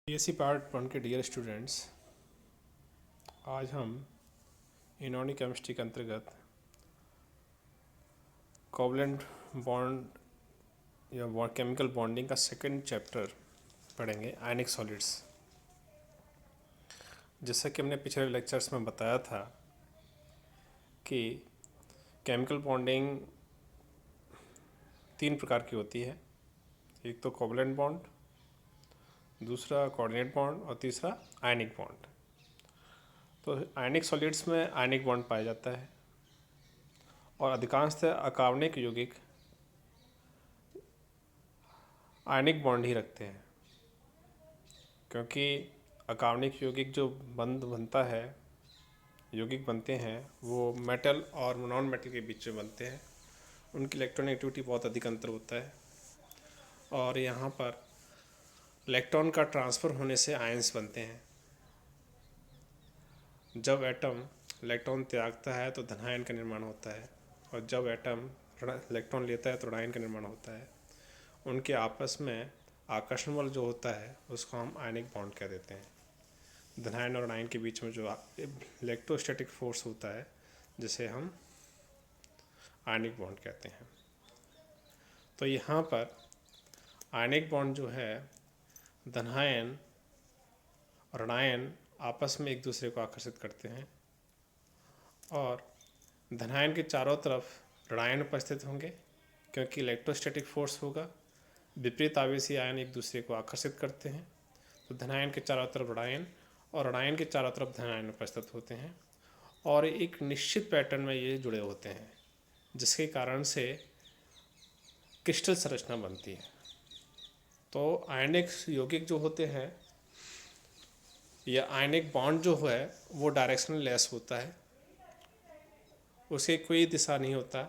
BSc part 1 के dear students, आज हम इनऑर्गेनिक केमिस्ट्री के अंतर्गत कोवलेंट बॉन्ड या केमिकल बॉन्डिंग का सेकंड चैप्टर पढ़ेंगे, आयनिक सॉलिड्स। जैसा कि हमने पिछले लेक्चर्स में बताया था कि केमिकल बॉन्डिंग 3 प्रकार की होती है। एक तो कोवलेंट बॉन्ड, दूसरा कोऑर्डिनेट बॉन्ड और तीसरा आयनिक बॉन्ड। तो आयनिक सॉलिड्स में आयनिक बॉन्ड पाया जाता है और अधिकांशतः अकार्बनिक यौगिक आयनिक बॉन्ड ही रखते हैं, क्योंकि अकार्बनिक यौगिक जो बनता है, यौगिक बनते हैं, वो मेटल और नॉन मेटल के बीच में बनते हैं। उनकी इलेक्ट्रॉनिक बहुत अधिक अंतर होता है और यहाँ पर इलेक्ट्रॉन का ट्रांसफ़र होने से आयंस बनते हैं। जब एटम इलेक्ट्रॉन त्यागता है तो धनायन का निर्माण होता है और जब एटम इलेक्ट्रॉन लेता है तो ऋणायन का निर्माण होता है। उनके आपस में आकर्षण बल जो होता है उसको हम आयनिक बॉन्ड कह देते हैं। धनायन और ऋणायन के बीच में जो इलेक्ट्रोस्टैटिक फोर्स होता है जिसे हम आयनिक बॉन्ड कहते हैं। तो यहाँ पर आयनिक बॉन्ड जो है, धनायन और ऋणायन आपस में एक दूसरे को आकर्षित करते हैं और धनायन के चारों तरफ ऋणायन उपस्थित होंगे, क्योंकि इलेक्ट्रोस्टैटिक फोर्स होगा। विपरीत आवेशी आयन एक दूसरे को आकर्षित करते हैं, तो धनायन के चारों तरफ ऋणायन और ऋणायन के चारों तरफ धनायन उपस्थित होते हैं और एक निश्चित पैटर्न में ये जुड़े होते हैं, जिसके कारण से क्रिस्टल संरचना बनती है। तो आयनिक यौगिक जो होते हैं या आयनिक बॉन्ड जो है वो डायरेक्शनल लेस होता है, उसे कोई दिशा नहीं होता।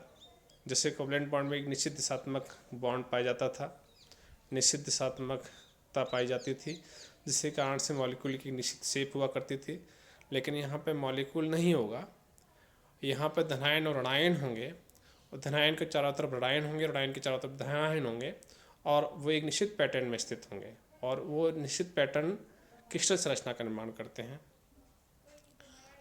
जैसे कोवलेंट बॉन्ड में एक निश्चित दिशात्मक बॉन्ड पाया जाता था, निश्चित दिशात्मकता पाई जाती थी, जिसके कारण से मॉलिक्यूल की निश्चित शेप हुआ करती थी। लेकिन यहाँ पे मॉलिक्यूल नहीं होगा, यहाँ पे धनायन और ऋणायन होंगे और धनायन के चारों तरफ ऋणायन होंगे, ऋणायन के चारों तरफ धनायन होंगे और वो एक निश्चित पैटर्न में स्थित होंगे और वो निश्चित पैटर्न क्रिस्टल संरचना का निर्माण करते हैं।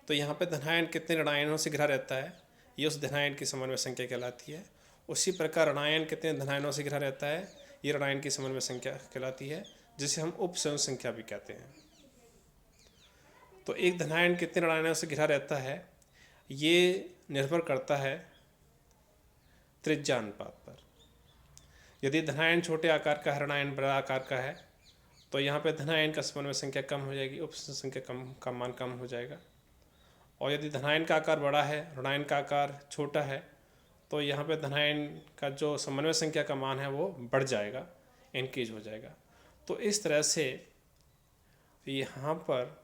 तो यहाँ पे धनायन कितने ऋणायनों से घिरा रहता है, ये उस धनायन की समन्वय संख्या कहलाती है। उसी प्रकार ऋणायन कितने धनायनों से घिरा रहता है, ये ऋणायन की समन्वय संख्या कहलाती है, जिसे हम उपसमन्वय संख्या भी कहते हैं। तो एक धनायन कितने ऋणायनों से घिरा रहता है, ये निर्भर करता है त्रिज्या अनुपात पर। यदि धनायन छोटे आकार का है, ऋणायन बड़ा आकार का है, तो यहाँ पे धनायन का समन्वय संख्या कम हो जाएगी, उपसमन्वय संख्या का मान कम हो जाएगा। और यदि धनायन का आकार बड़ा है, ऋणायन का आकार छोटा है, तो यहाँ पे धनायन का जो समन्वय संख्या का मान है वो बढ़ जाएगा, इंक्रीज हो जाएगा। तो इस तरह से यहाँ पर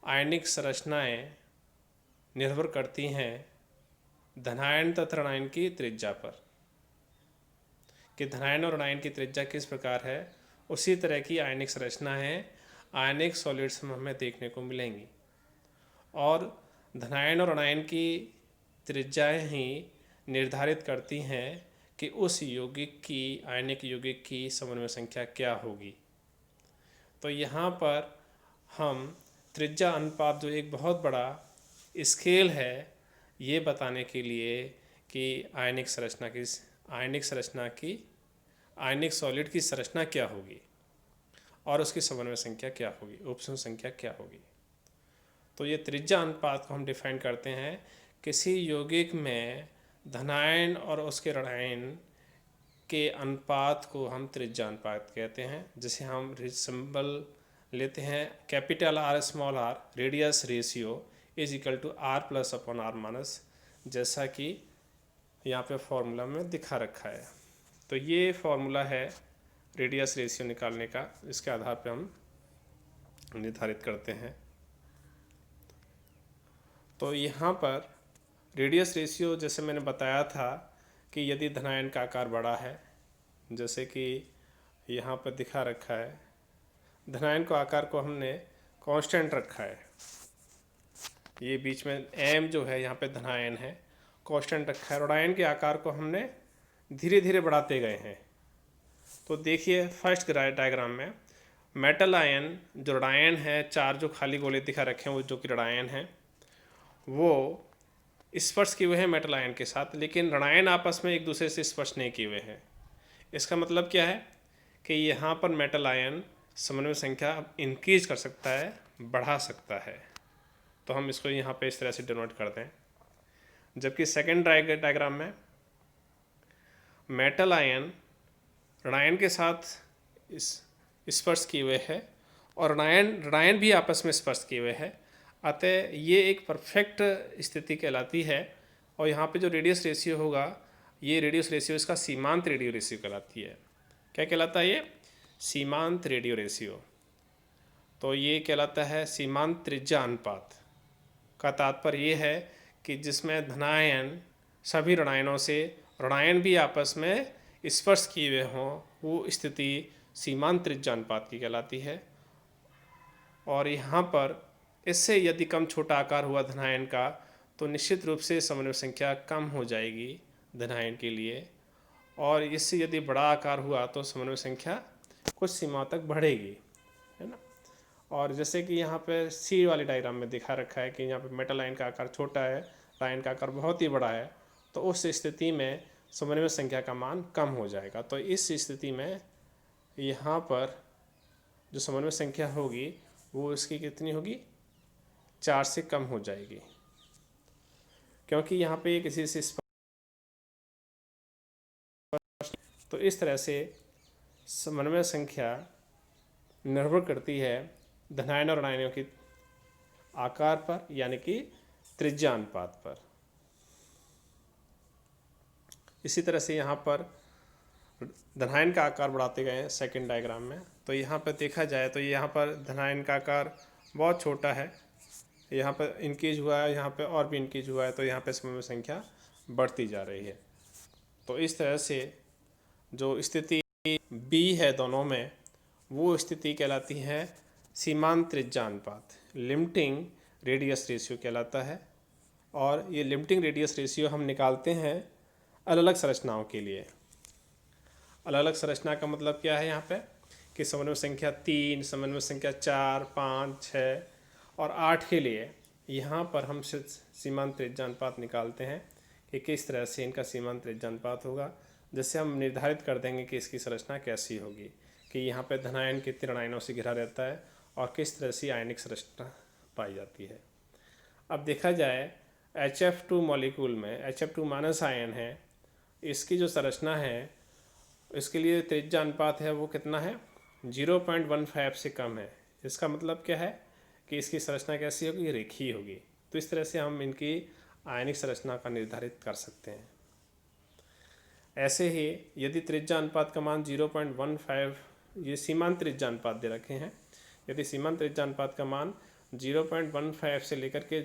आयनिक संरचनाएं निर्भर करती हैं धनायन तथा ऋणायन की त्रिज्या पर, कि धनायन और ऋणायन की त्रिज्या किस प्रकार है। उसी तरह की आयनिक संरचनाएं आयनिक सॉलिड्स में हमें देखने को मिलेंगी और धनायन और ऋणायन की त्रिज्याएं ही निर्धारित करती हैं कि उस यौगिक की, आयनिक यौगिक की समन्वय संख्या क्या होगी। तो यहाँ पर हम त्रिज्या अनुपात, जो एक बहुत बड़ा स्केल है, ये बताने के लिए कि आयनिक सॉलिड की संरचना क्या होगी और उसकी समन्वय संख्या क्या होगी, उपसमन्वय संख्या क्या होगी। तो ये त्रिज्या अनुपात को हम डिफाइन करते हैं, किसी यौगिक में धनायन और उसके ऋणायन के अनुपात को हम त्रिज्या अनुपात कहते हैं, जिसे हम सिंबल लेते हैं capital R small r, radius ratio is equal to R plus upon R minus, जैसा कि यहाँ पे फॉर्मूला में दिखा रखा है। तो ये फॉर्मूला है रेडियस रेशियो निकालने का, इसके आधार पे हम निर्धारित करते हैं। तो यहाँ पर रेडियस रेशियो, जैसे मैंने बताया था कि यदि धनायन का आकार बड़ा है, जैसे कि यहाँ पर दिखा रखा है, धनायन को आकार को हमने कांस्टेंट रखा है, ये बीच में m जो है यहाँ पे धनायन है, कांस्टेंट रखा है। ऋणायन के आकार को हमने धीरे धीरे बढ़ाते गए हैं। तो देखिए फर्स्ट डायग्राम में मेटल आयन जो ऋणायन है, 4 जो खाली गोले दिखा रखे हैं वो जो कि ऋणायन है, वो स्पर्श किए हुए हैं मेटल आयन के साथ, लेकिन ऋणायन आपस में एक दूसरे से स्पर्श नहीं किए हुए हैं। इसका मतलब क्या है कि यहाँ पर मेटल आयन समन्वय संख्या इंक्रीज कर सकता है, बढ़ा सकता है। तो हम इसको यहाँ पे इस तरह से डिनोट करते हैं। जबकि सेकेंड डायग्राम में मेटल आयन ऋणायन के साथ स्पर्श किए हुए है और ऋणायन भी आपस में स्पर्श किए हुए है। अतः ये एक परफेक्ट स्थिति कहलाती है। और यहाँ पे जो रेडियस रेशियो होगा, ये रेडियस रेशियो इसका सीमांत रेडियो रेशियो कहलाती है। क्या कहलाता है ये? सीमांत रेडियो रेशियो। तो ये कहलाता है सीमांत त्रिज्या अनुपात। का तात्पर्य ये है कि जिसमें धनायन सभी ऋणायनों से ऋणायन भी आपस में स्पर्श किए हुए हों, वो स्थिति सीमांत त्रिज्या अनुपात की कहलाती है। और यहाँ पर इससे यदि कम छोटा आकार हुआ धनायन का, तो निश्चित रूप से समन्वय संख्या कम हो जाएगी धनायन के लिए, और इससे यदि बड़ा आकार हुआ तो समन्वय संख्या कुछ सीमा तक बढ़ेगी, है ना। और जैसे कि यहाँ पे सी वाली डायग्राम में दिखा रखा है कि यहाँ पे मेटल आयन का आकार छोटा है, आयन का आकार बहुत ही बड़ा है, तो उस स्थिति में समन्वय संख्या का मान कम हो जाएगा। तो इस स्थिति में यहाँ पर जो समन्वय संख्या होगी वो इसकी कितनी होगी? 4 से कम हो जाएगी, क्योंकि यहाँ पे किसी से तो इस तरह से समन्वय संख्या निर्भर करती है धनायन और ऋणायनों की आकार पर, यानी कि त्रिज्या अनुपात पर। इसी तरह से यहाँ पर धनायन का आकार बढ़ाते गए हैं सेकंड डायग्राम में। तो यहाँ पर देखा जाए तो यहाँ पर धनायन का आकार बहुत छोटा है, यहाँ पर इंक्रीज हुआ है, यहाँ पर और भी इंक्रीज हुआ है, तो यहाँ पर समन्वय संख्या बढ़ती जा रही है। तो इस तरह से जो स्थिति बी है दोनों में, वो स्थिति कहलाती है सीमांत त्रिज्या अनुपात, लिमिटिंग रेडियस रेशियो कहलाता है। और ये लिमिटिंग रेडियस रेशियो हम निकालते हैं अलग अलग संरचनाओं के लिए। अलग अलग संरचना का मतलब क्या है यहाँ पे कि समन्वय संख्या 3, समन्वय संख्या 4, 5, 6 और 8 के लिए यहाँ पर हम सीमांत त्रिज्या अनुपात निकालते हैं कि किस तरह से इनका सीमांत त्रिज्या अनुपात होगा, जिससे हम निर्धारित कर देंगे कि इसकी संरचना कैसी होगी, कि यहाँ पे धनायन कितने ऋणायनों से घिरा रहता है और किस तरह से आयनिक संरचना पाई जाती है। अब देखा जाए HF2 मॉलिक्यूल में HF2 माइनस आयन है, इसकी जो संरचना है इसके लिए त्रिज्या अनुपात है वो कितना है? 0.15 से कम है। इसका मतलब क्या है कि इसकी संरचना कैसी होगी? रेखीय होगी। तो इस तरह से हम इनकी आयनिक संरचना का निर्धारित कर सकते हैं। ऐसे ही यदि त्रिज्या अनुपात का मान 0.15, ये सीमांत त्रिज्या अनुपात दे रखे हैं, यदि सीमांत त्रिज्या अनुपात का मान 0.15 से लेकर के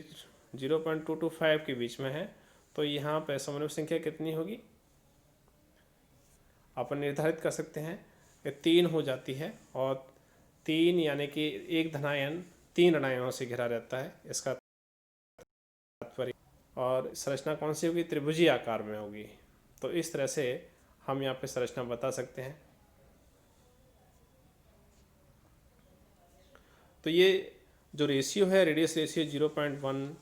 0.225 के बीच में है, तो यहाँ पर समन्वय संख्या कितनी होगी? अपन निर्धारित कर सकते हैं कि 3 हो जाती है, और 3 यानी कि एक धनायन 3 ऋणायनों से घिरा रहता है, इसका तात्पर्य। और संरचना कौन सी होगी? त्रिभुजीय आकार में होगी। तो इस तरह से हम यहाँ पे संरचना बता सकते हैं। तो ये जो रेशियो है, रेडियस रेशियो 0.15,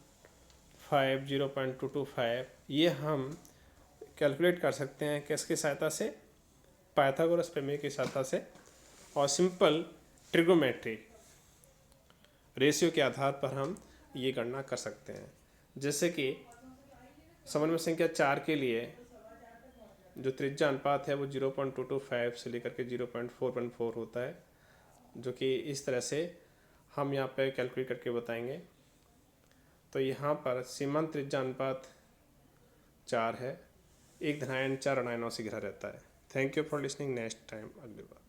0.225, ये हम कैलकुलेट कर सकते हैं किसकी सहायता से? पाइथागोरस प्रमेय की सहायता से और सिंपल ट्रिगोमेट्री रेशियो के आधार पर हम ये गणना कर सकते हैं। जैसे कि समन्वय संख्या 4 के लिए जो त्रिज्या अनुपात है वो 0.225 से लेकर के 0.414 होता है, जो कि इस तरह से हम यहाँ पे कैलकुलेट करके बताएंगे। तो यहाँ पर सीमांत त्रिज्या अनुपात 4 है, एक धनायन 4 ऋणायनों से घिरा रहता है। Thank you for listening. Next time अगली बार।